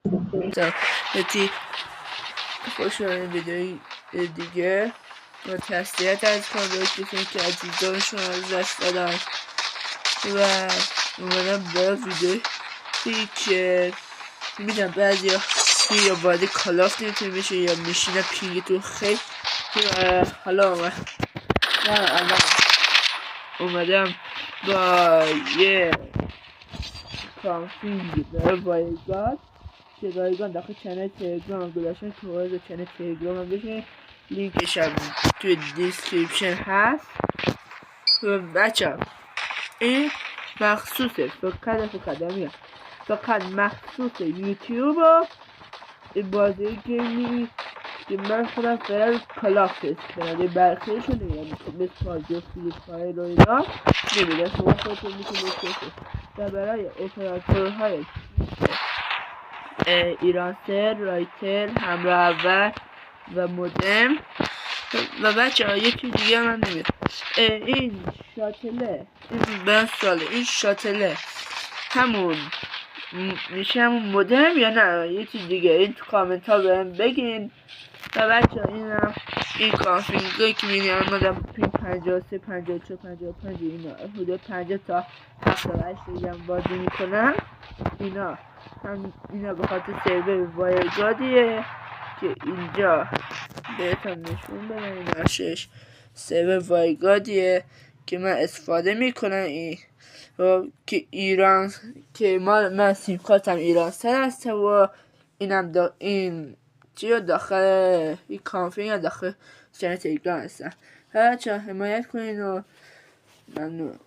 تا خوش آمدید ویدیوی دیگه و تسلیت از کنم به کسانی که عزیزانشون از دست دادن و اومدم برای ویدیویی که میدونم بعضی ها یا وارد کالاف نمیتونه بشه یا میشینه پینگتون خیلی حالا الان اومدم با یه کانفینگ برای وایگاد که رایگان داخل چنل تلگرام گذاشتن که وارد چنل تلگرام هم بشه، لینکش هم توی دیسکریپشن هست. بچه این مخصوصه فقط مخصوص یوتیوب و بازی گیمی که من خودم فعلا کلاف تست کنم. برخیشو نمیدم مثل بازی فری فایر و اینا نمیدم، شما خودتون میتونید تست و برای اپراتورهای ایرانسل، رایتل، همراه اول و مودم و بچه ها یه چیز دیگه من نمیدم، این شاتله این شاتله همون میشه همون مودم یا نه یه چیز دیگه؟ این تو کامنت ها بهم بگین. و بچه ها این کانفینگایی که میدیم آمدم پین 53 54 55 اینا حدود 50 تا 78 دیگه بازی میکنم. اینا به خاطر سرور وایرگادیه که اینجا بهتون نشون بدم. این آشش سرور وایرگادیه که من استفاده میکنم. این که ایران که من سیم کارتم ایرانسل هسته و اینم این چیو داخل این کانفینگ داخل چنل تلگرام هستن. بچه حمایت کنین و ممنون.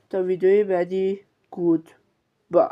تا ویدیوی بعدی گود بای.